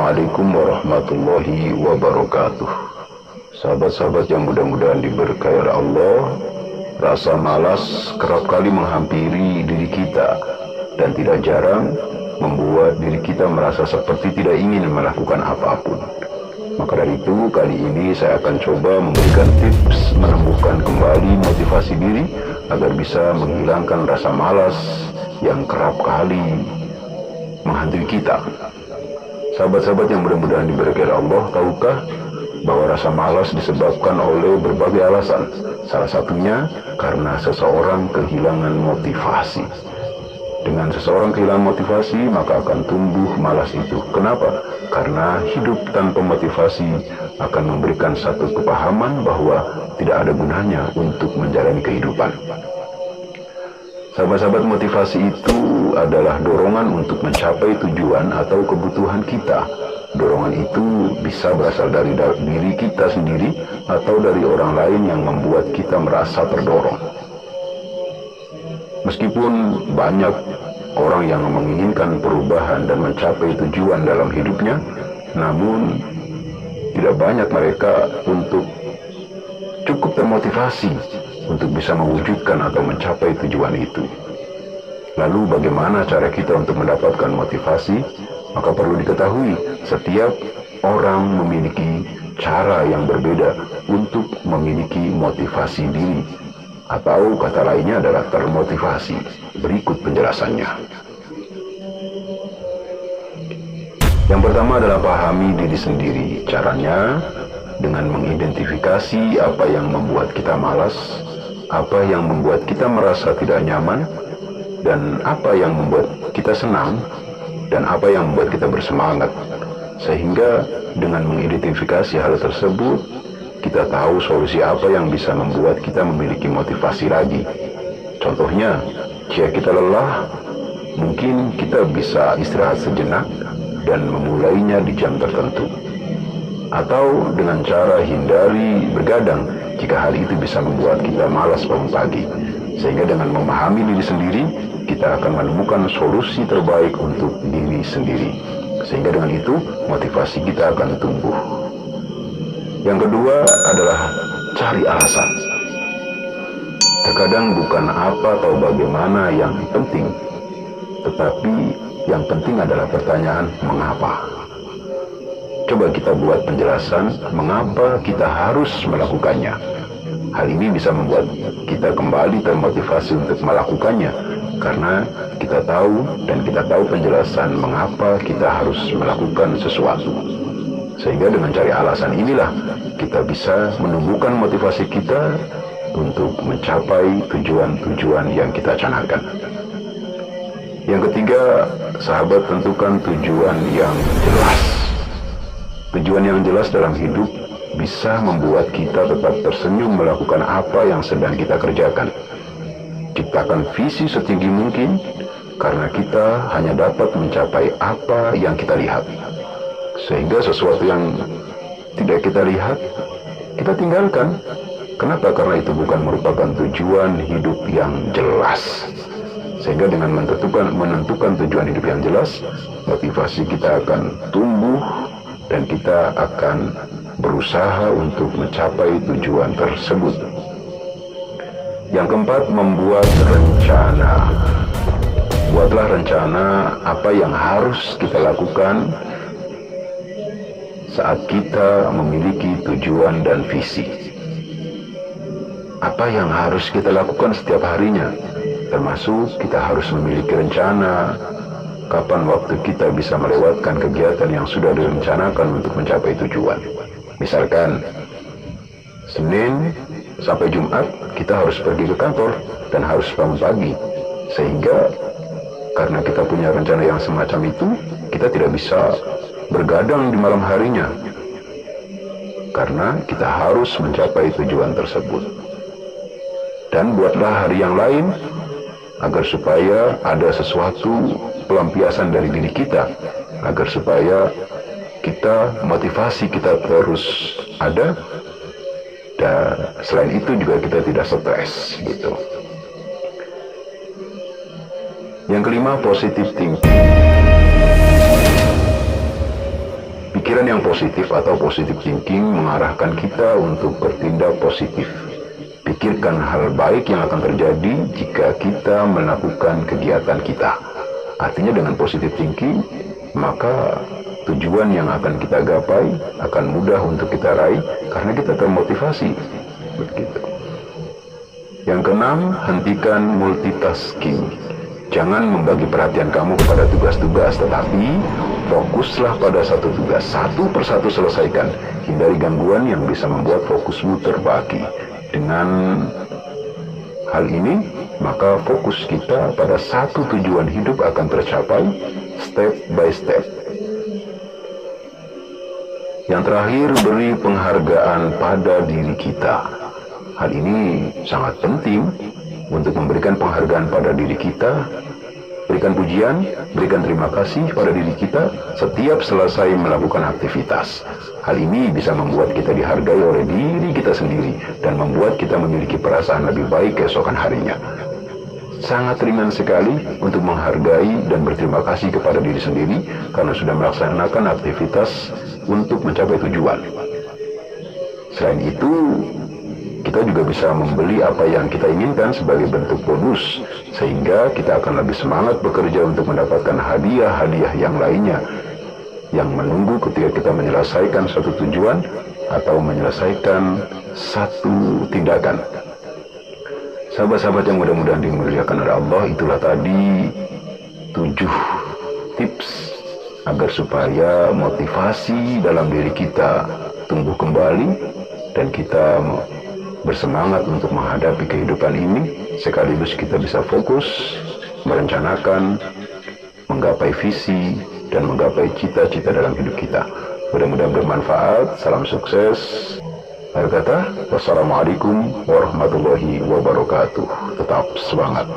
Assalamualaikum warahmatullahi wabarakatuh. Sahabat-sahabat yang mudah-mudahan diberkahi oleh Allah, rasa malas kerap kali menghampiri diri kita dan tidak jarang membuat diri kita merasa seperti tidak ingin melakukan apapun. Maka dari itu, kali ini saya akan coba memberikan tips menumbuhkan kembali motivasi diri agar bisa menghilangkan rasa malas yang kerap kali menghantui kita. Sahabat-sahabat yang mudah-mudahan diberkahi Allah, tahukah bahwa rasa malas disebabkan oleh berbagai alasan? Salah satunya karena seseorang kehilangan motivasi. Dengan seseorang kehilangan motivasi, maka akan tumbuh malas itu. Kenapa? Karena hidup tanpa motivasi akan memberikan satu kepahaman bahwa tidak ada gunanya untuk menjalani kehidupan. Sahabat-sahabat, motivasi itu adalah dorongan untuk mencapai tujuan atau kebutuhan kita. Dorongan itu bisa berasal dari diri kita sendiri atau dari orang lain yang membuat kita merasa terdorong. Meskipun banyak orang yang menginginkan perubahan dan mencapai tujuan dalam hidupnya, namun tidak banyak mereka untuk cukup termotivasi untuk bisa mewujudkan atau mencapai tujuan itu. Lalu bagaimana cara kita untuk mendapatkan motivasi? Maka perlu diketahui, setiap orang memiliki cara yang berbeda untuk memiliki motivasi diri, atau kata lainnya adalah termotivasi. Berikut penjelasannya. Yang pertama adalah pahami diri sendiri. Caranya dengan mengidentifikasi apa yang membuat kita malas, apa yang membuat kita merasa tidak nyaman, dan apa yang membuat kita senang, dan apa yang membuat kita bersemangat. Sehingga dengan mengidentifikasi hal tersebut, kita tahu solusi apa yang bisa membuat kita memiliki motivasi lagi. Contohnya, jika kita lelah, mungkin kita bisa istirahat sejenak dan memulainya di jam tertentu. Atau dengan cara hindari bergadang jika hal itu bisa membuat kita malas bangun pagi. Sehingga dengan memahami diri sendiri, kita akan menemukan solusi terbaik untuk diri sendiri. Sehingga dengan itu, motivasi kita akan tumbuh. Yang kedua adalah cari alasan. Terkadang bukan apa atau bagaimana yang penting, tetapi yang penting adalah pertanyaan mengapa. Coba kita buat penjelasan mengapa kita harus melakukannya. Hal ini bisa membuat kita kembali termotivasi untuk melakukannya, karena kita tahu dan kita tahu penjelasan mengapa kita harus melakukan sesuatu. Sehingga dengan cari alasan inilah kita bisa menumbuhkan motivasi kita untuk mencapai tujuan-tujuan yang kita canangkan. Yang ketiga, sahabat, tentukan tujuan yang jelas. Tujuan yang jelas dalam hidup bisa membuat kita tetap tersenyum melakukan apa yang sedang kita kerjakan. Ciptakan visi setinggi mungkin, karena kita hanya dapat mencapai apa yang kita lihat. Sehingga sesuatu yang tidak kita lihat, kita tinggalkan. Kenapa? Karena itu bukan merupakan tujuan hidup yang jelas. Sehingga dengan menentukan tujuan hidup yang jelas, motivasi kita akan tumbuh dan kita akan berusaha untuk mencapai tujuan tersebut. Yang keempat, membuat rencana. Buatlah rencana apa yang harus kita lakukan saat kita memiliki tujuan dan visi. Apa yang harus kita lakukan setiap harinya, termasuk kita harus memiliki rencana kapan waktu kita bisa melewatkan kegiatan yang sudah direncanakan untuk mencapai tujuan. Misalkan, Senin sampai Jumat kita harus pergi ke kantor dan harus bangun pagi. Sehingga karena kita punya rencana yang semacam itu, kita tidak bisa bergadang di malam harinya. Karena kita harus mencapai tujuan tersebut. Dan buatlah hari yang lain agar supaya ada sesuatu pelampiasan dari diri kita, agar supaya motivasi kita terus ada, dan selain itu juga kita tidak stres gitu. Yang kelima, positive thinking. Pikiran yang positif atau positive thinking mengarahkan kita untuk bertindak positif. Pikirkan hal baik yang akan terjadi jika kita melakukan kegiatan kita. Artinya dengan positive thinking, maka tujuan yang akan kita gapai akan mudah untuk kita raih karena kita termotivasi. Begitu. Yang keenam, hentikan multitasking. Jangan membagi perhatian kamu kepada tugas-tugas, tetapi fokuslah pada satu tugas. Satu persatu selesaikan. Hindari gangguan yang bisa membuat fokusmu terbagi. Dengan hal ini, maka fokus kita pada satu tujuan hidup akan tercapai step by step. Yang terakhir, beri penghargaan pada diri kita. Hal ini sangat penting untuk memberikan penghargaan pada diri kita, berikan pujian, berikan terima kasih pada diri kita setiap selesai melakukan aktivitas. Hal ini bisa membuat kita dihargai oleh diri kita sendiri dan membuat kita memiliki perasaan lebih baik keesokan harinya. Sangat ringan sekali untuk menghargai dan berterima kasih kepada diri sendiri karena sudah melaksanakan aktivitas untuk mencapai tujuan. Selain itu, kita juga bisa membeli apa yang kita inginkan sebagai bentuk bonus, sehingga kita akan lebih semangat bekerja untuk mendapatkan hadiah-hadiah yang lainnya yang menunggu ketika kita menyelesaikan suatu tujuan atau menyelesaikan satu tindakan. Sahabat-sahabat yang mudah-mudahan dimuliakan oleh Allah, itulah tadi 7 tips agar supaya motivasi dalam diri kita tumbuh kembali dan kita bersemangat untuk menghadapi kehidupan ini, sekaligus kita bisa fokus merencanakan, menggapai visi dan menggapai cita-cita dalam hidup kita. Mudah-mudahan bermanfaat. Salam sukses. Akhir kata, wassalamualaikum warahmatullahi wabarakatuh. Tetap semangat.